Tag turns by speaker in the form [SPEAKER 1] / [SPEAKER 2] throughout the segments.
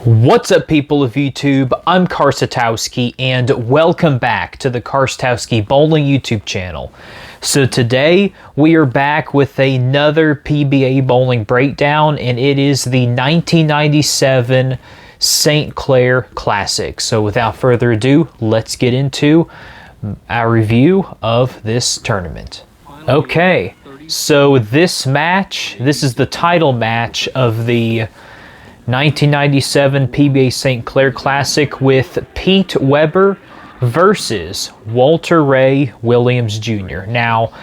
[SPEAKER 1] What's up, people of YouTube? I'm Karsatowski, and welcome back to the Karsatowski Bowling YouTube channel. So today, we are back with another PBA bowling breakdown, and it is the 1997 St. Clair Classic. So without further ado, let's get into our review of this tournament. Okay, so this is the title match of the 1997 PBA St. Clair Classic with Pete Weber versus Walter Ray Williams Jr. Now,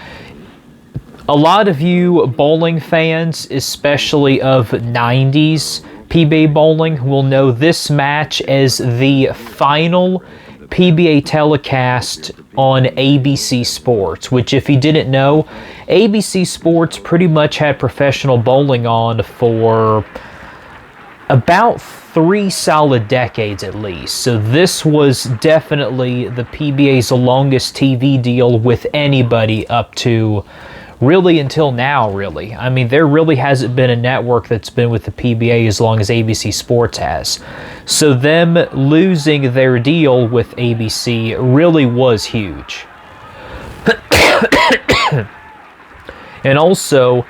[SPEAKER 1] a lot of you bowling fans, especially of 90s PBA bowling, will know this match as the final PBA telecast on ABC Sports, which, if you didn't know, ABC Sports pretty much had professional bowling on for about 3 solid decades at least. So this was definitely the PBA's longest TV deal with anybody up to really until now, really. I mean, there really hasn't been a network that's been with the PBA as long as ABC Sports has. So them losing their deal with ABC really was huge. And also,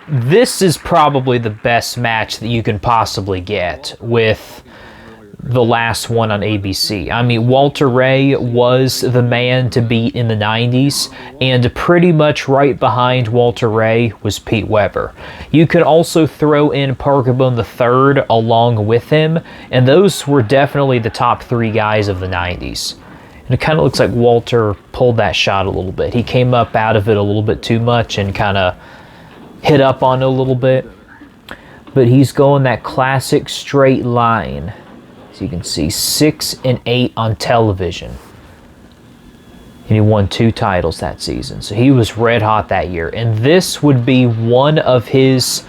[SPEAKER 1] this is probably the best match that you can possibly get with the last one on ABC. I mean, Walter Ray was the man to beat in the 90s, and pretty much right behind Walter Ray was Pete Weber. You could also throw in Parker Boone III along with him, and those were definitely the top 3 guys of the 90s. And it kind of looks like Walter pulled that shot a little bit. He came up out of it a little bit too much and kind of hit up on it a little bit, but he's going that classic straight line. As you can see, 6 and 8 on television. And he won 2 titles that season. So he was red hot that year. And this would be one of his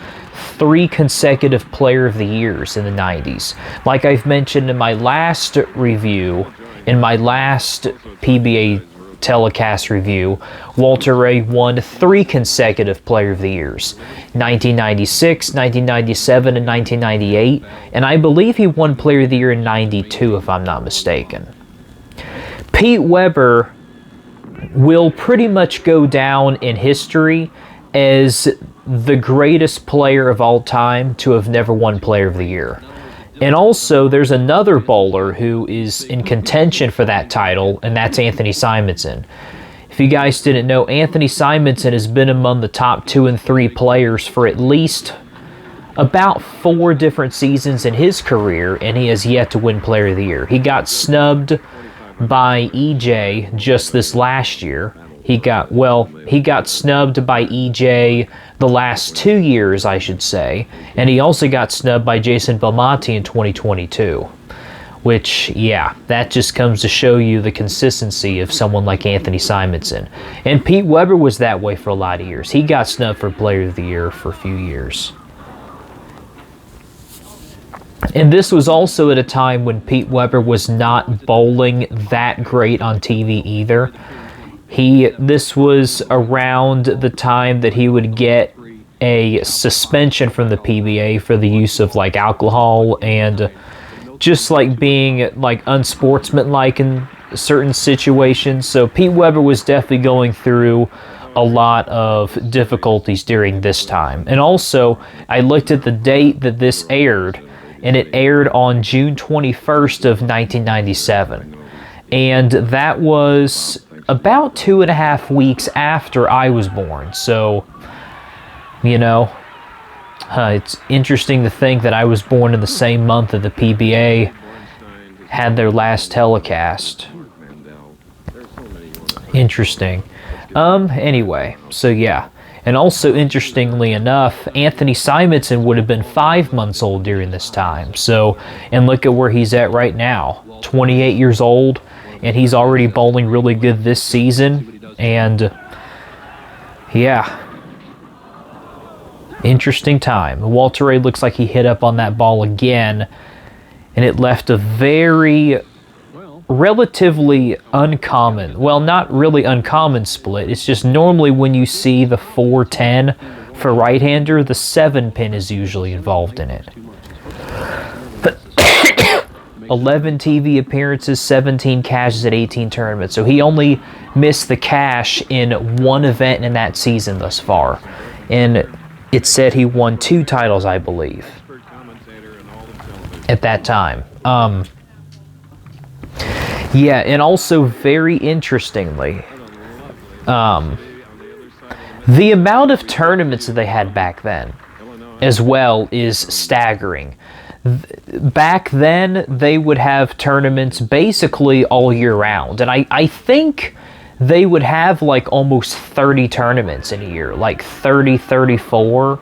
[SPEAKER 1] 3 consecutive Player of the Years in the 90s. Like I've mentioned in my last review, in my last PBA telecast review, Walter Ray won 3 consecutive Player of the Years, 1996, 1997, and 1998, and I believe he won Player of the Year in 92, if I'm not mistaken. Pete Weber will pretty much go down in history as the greatest player of all time to have never won Player of the Year. And also, there's another bowler who is in contention for that title, and that's Anthony Simonson. If you guys didn't know, Anthony Simonson has been among the top 2 and 3 players for at least about 4 different seasons in his career, and he has yet to win Player of the Year. He got snubbed by EJ just this last year. He got snubbed by EJ the last 2 years, I should say, and he also got snubbed by Jason Belmonte in 2022, which, yeah, that just comes to show you the consistency of someone like Anthony Simonson. And Pete Weber was that way for a lot of years. He got snubbed for Player of the Year for a few years. And this was also at a time when Pete Weber was not bowling that great on TV either. This was around the time that he would get a suspension from the PBA for the use of like alcohol and just like being like unsportsmanlike in certain situations. So Pete Weber was definitely going through a lot of difficulties during this time. And also, I looked at the date that this aired, and it aired on June 21st of 1997. And that was about 2.5 weeks after I was born. So, you know, it's interesting to think that I was born in the same month that the PBA had their last telecast. Interesting. Anyway, so yeah. And also, interestingly enough, Anthony Simonson would have been 5 months old during this time. So, and look at where he's at right now. 28 years old. And he's already bowling really good this season. And, yeah. Interesting time. Walter Ray looks like he hit up on that ball again. And it left a very relatively uncommon, well, not really uncommon split. It's just normally when you see the 4-10 for right-hander, the 7-pin is usually involved in it. 11 TV appearances, 17 cashes at 18 tournaments. So he only missed the cash in one event in that season thus far. And it said he won 2 titles, I believe, at that time. Yeah, and also very interestingly, the amount of tournaments that they had back then as well is staggering. Back then, they would have tournaments basically all year round. And I think they would have like almost 30 tournaments in a year, like 30, 34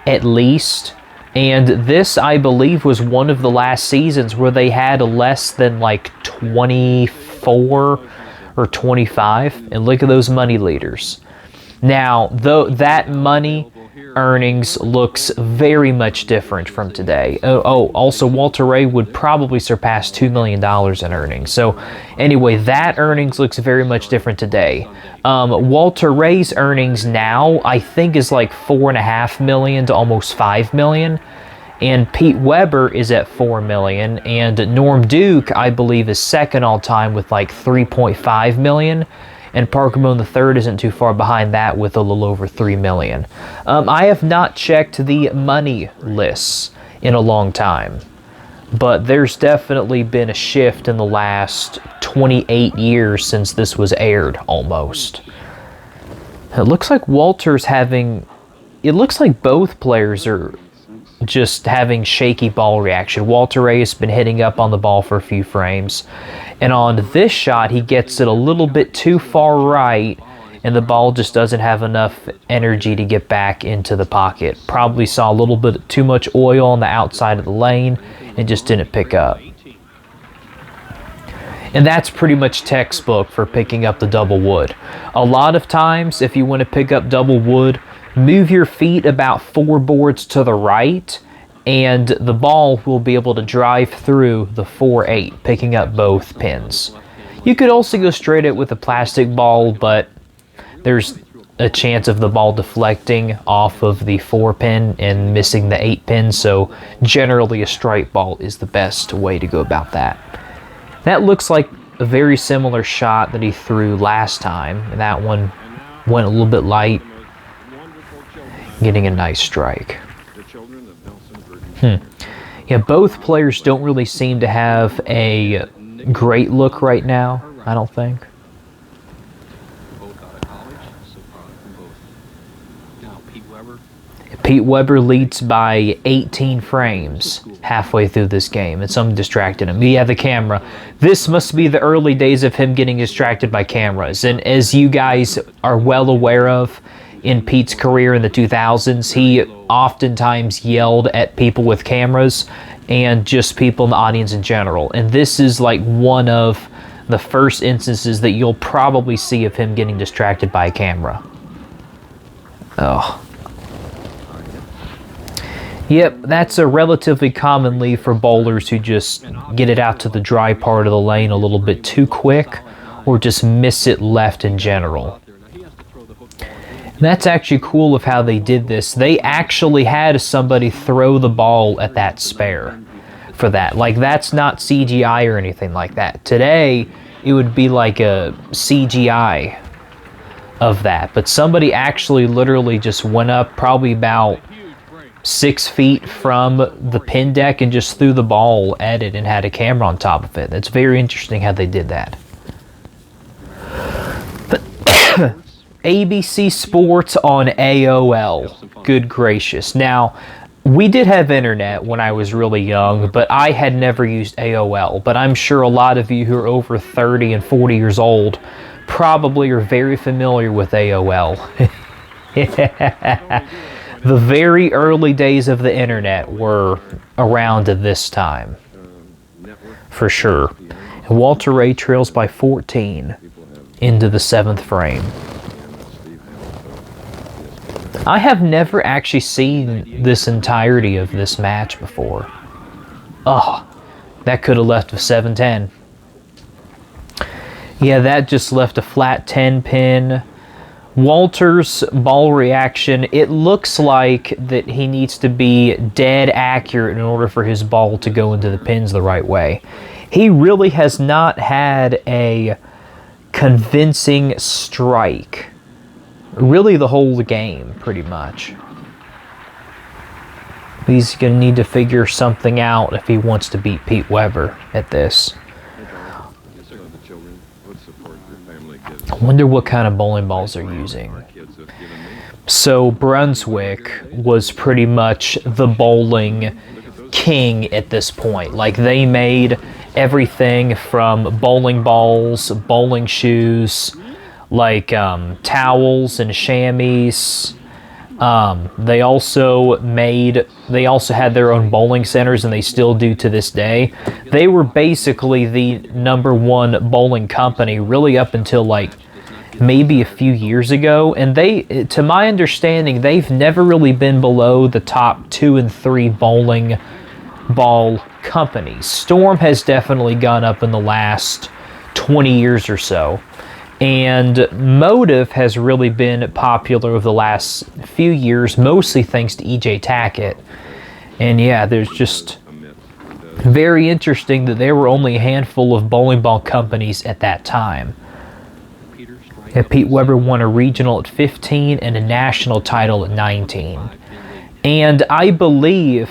[SPEAKER 1] at least. And this, I believe, was one of the last seasons where they had less than like 24 or 25. And look at those money leaders. Now, though that money earnings looks very much different from today. Also, Walter Ray would probably surpass $2 million in earnings. So anyway, that earnings looks very much different today. Walter Ray's earnings now, I think, is like $4.5 million to almost $5 million. And Pete Weber is at $4 million. And Norm Duke, I believe, is second all time with like $3.5 million. And Parker Boone III isn't too far behind that with a little over $3 million. I have not checked the money lists in a long time, but there's definitely been a shift in the last 28 years since this was aired, almost. It looks like Walter's having... It looks like both players are just having shaky ball reaction. Walter Ray has been hitting up on the ball for a few frames. And on this shot, he gets it a little bit too far right, and the ball just doesn't have enough energy to get back into the pocket. Probably saw a little bit too much oil on the outside of the lane and just didn't pick up. And that's pretty much textbook for picking up the double wood. A lot of times, if you want to pick up double wood, move your feet about 4 boards to the right, and the ball will be able to drive through the 4-8, picking up both pins. You could also go straight at with a plastic ball, but there's a chance of the ball deflecting off of the 4-pin and missing the 8-pin, so generally a straight ball is the best way to go about that. That looks like a very similar shot that he threw last time, and that one went a little bit light, getting a nice strike. Yeah, both players don't really seem to have a great look right now, I don't think. Pete Weber leads by 18 frames halfway through this game, and something distracted him. Yeah, the camera. This must be the early days of him getting distracted by cameras, and as you guys are well aware of, in Pete's career in the 2000s, he oftentimes yelled at people with cameras and just people in the audience in general. And this is like one of the first instances that you'll probably see of him getting distracted by a camera. Oh. Yep, that's a relatively common lead for bowlers who just get it out to the dry part of the lane a little bit too quick or just miss it left in general. That's actually cool of how they did this. They actually had somebody throw the ball at that spare for that. Like, that's not CGI or anything like that. Today, it would be like a CGI of that. But somebody actually literally just went up probably about 6 feet from the pin deck and just threw the ball at it and had a camera on top of it. It's very interesting how they did that. But ABC Sports on AOL. Good gracious. Now, we did have internet when I was really young, but I had never used AOL. But I'm sure a lot of you who are over 30 and 40 years old probably are very familiar with AOL. The very early days of the internet were around at this time, for sure. And Walter Ray trails by 14 into the 7th frame. I have never actually seen this entirety of this match before. Oh, that could have left a 7-10. Yeah, that just left a flat 10 pin Walter's ball reaction, it looks like that he needs to be dead accurate in order for his ball to go into the pins the right way. He really has not had a convincing strike, really the whole game, pretty much. He's going to need to figure something out if he wants to beat Pete Weber at this. I wonder what kind of bowling balls they're using. So Brunswick was pretty much the bowling king at this point. Like, they made everything from bowling balls, bowling shoes, like towels and chamois. They also had their own bowling centers, and they still do to this day. They were basically the #1 bowling company really up until like maybe a few years ago, and they, to my understanding, they've never really been below the top 2 and 3 bowling ball companies. Storm has definitely gone up in the last 20 years or so. And Motive has really been popular over the last few years, mostly thanks to E.J. Tackett. And yeah, there's just very interesting that there were only a handful of bowling ball companies at that time. And Pete Weber won a regional at 15 and a national title at 19. And I believe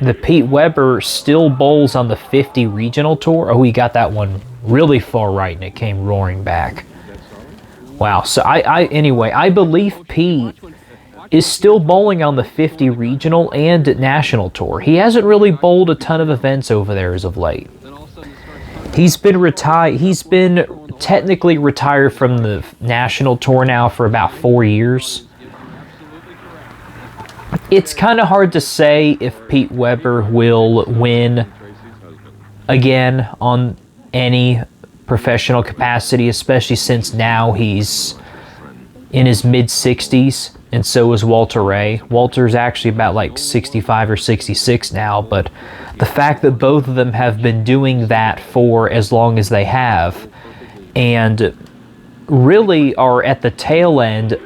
[SPEAKER 1] that Pete Weber still bowls on the 50 regional tour. Oh, he got that one really far right, and it came roaring back. Wow. So anyway, I believe Pete is still bowling on the 50 regional and national tour. He hasn't really bowled a ton of events over there as of late. He's been technically retired from the national tour now for about 4 years. It's kind of hard to say if Pete Weber will win again on any professional capacity, especially since now he's in his mid-60s, and so is Walter Ray. Walter's actually about like 65 or 66 now, but the fact that both of them have been doing that for as long as they have, and really are at the tail end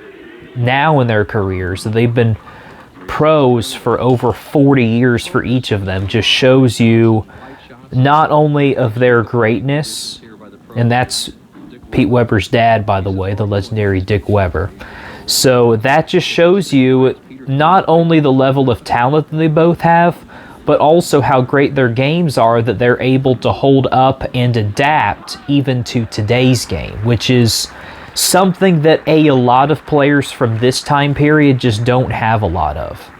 [SPEAKER 1] now in their careers, they've been pros for over 40 years for each of them, just shows you not only of their greatness, and that's Pete Weber's dad, by the way, the legendary Dick Weber. So that just shows you not only the level of talent that they both have, but also how great their games are, that they're able to hold up and adapt even to today's game, which is something that a lot of players from this time period just don't have a lot of.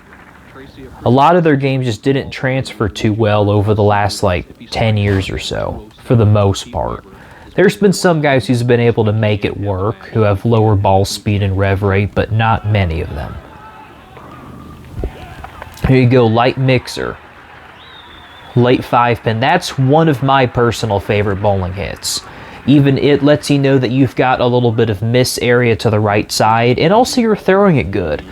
[SPEAKER 1] A lot of their games just didn't transfer too well over the last like 10 years or so, for the most part. There's been some guys who's been able to make it work, who have lower ball speed and rev rate, but not many of them. Here you go, light mixer. Late 5-pin. That's one of my personal favorite bowling hits. Even it lets you know that you've got a little bit of miss area to the right side, and also you're throwing it good.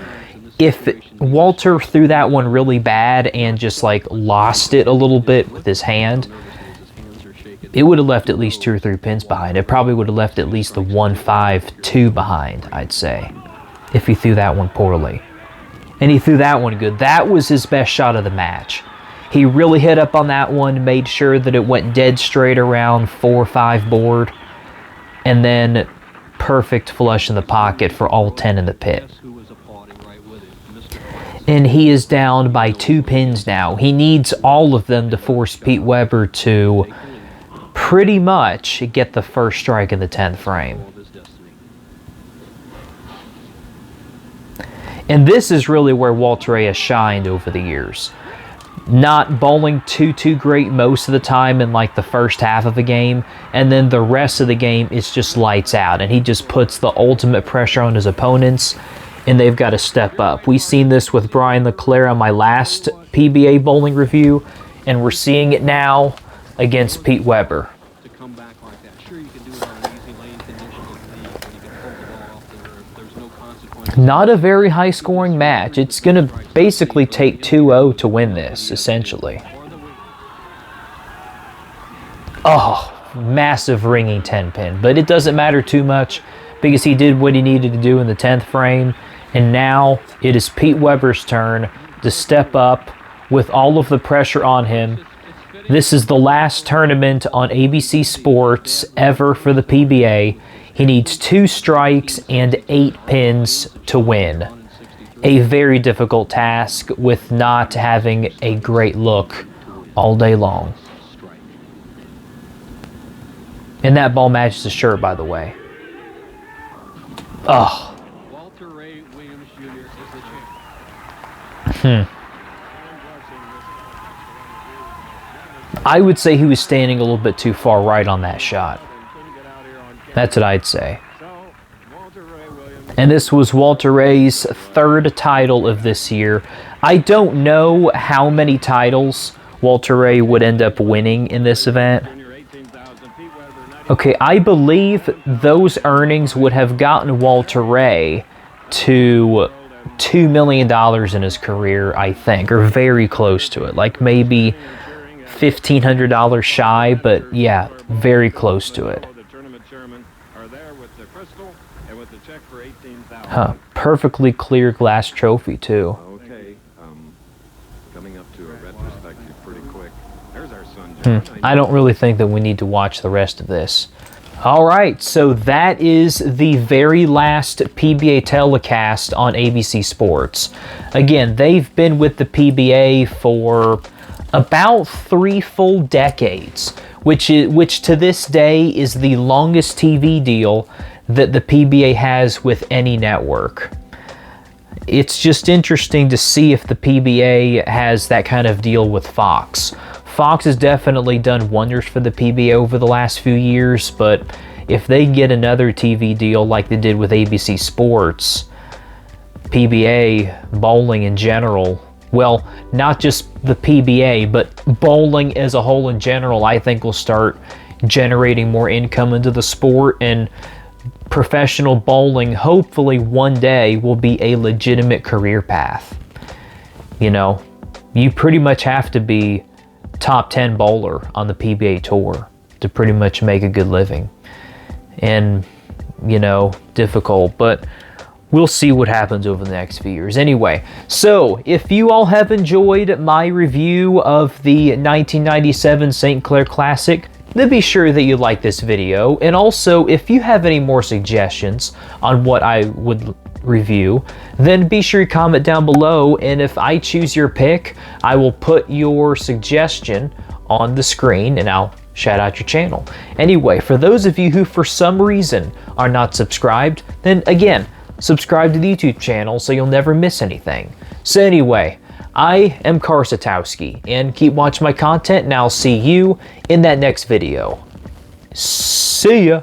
[SPEAKER 1] If Walter threw that one really bad and just like lost it a little bit with his hand, it would have left at least 2 or 3 pins behind. It probably would have left at least the 1-5-2 behind, I'd say, if he threw that one poorly. And he threw that one good. That was his best shot of the match. He really hit up on that one, made sure that it went dead straight around 4-5 board, and then perfect flush in the pocket for all 10 in the pit. And he is down by 2 pins now. He needs all of them to force Pete Weber to pretty much get the first strike in the 10th frame. And this is really where Walter Ray has shined over the years. Not bowling too great most of the time in like the first half of a game, and then the rest of the game is just lights out, and he just puts the ultimate pressure on his opponents, and they've got to step up. We've seen this with Brian LeClaire on my last PBA bowling review, and we're seeing it now against Pete Weber. Not a very high-scoring match. It's going to basically take 2-0 to win this, essentially. Oh, massive ringing 10-pin. But it doesn't matter too much because he did what he needed to do in the 10th frame. And now it is Pete Weber's turn to step up with all of the pressure on him. This is the last tournament on ABC Sports ever for the PBA. He needs 2 strikes and 8 pins to win. A very difficult task with not having a great look all day long. And that ball matches the shirt, by the way. Oh. I would say he was standing a little bit too far right on that shot. That's what I'd say. And this was Walter Ray's 3rd title of this year. I don't know how many titles Walter Ray would end up winning in this event. Okay, I believe those earnings would have gotten Walter Ray to $2 million in his career, I think, or very close to it. Like maybe $1,500 shy, but yeah, very close to it. Huh, perfectly clear glass trophy too.
[SPEAKER 2] Okay, coming up to a retrospective pretty quick. There's our son.
[SPEAKER 1] I don't really think that we need to watch the rest of this. Alright, so that is the very last PBA telecast on ABC Sports. Again, they've been with the PBA for about 3 full decades, which to this day is the longest TV deal that the PBA has with any network. It's just interesting to see if the PBA has that kind of deal with Fox. Fox has definitely done wonders for the PBA over the last few years, but if they get another TV deal like they did with ABC Sports, PBA, bowling in general, well, not just the PBA, but bowling as a whole in general, I think will start generating more income into the sport, and professional bowling hopefully one day will be a legitimate career path. You know, you pretty much have to be top 10 bowler on the PBA Tour to pretty much make a good living. And, you know, difficult, but we'll see what happens over the next few years. Anyway, so if you all have enjoyed my review of the 1997 St. Clair Classic, then be sure that you like this video. And also, if you have any more suggestions on what I would review, then be sure to comment down below, and if I choose your pick, I will put your suggestion on the screen and I'll shout out your channel. Anyway, for those of you who for some reason are not subscribed, then again, subscribe to the YouTube channel so you'll never miss anything. So anyway, I am Karsatowski, and keep watching my content, and I'll see you in that next video. See ya!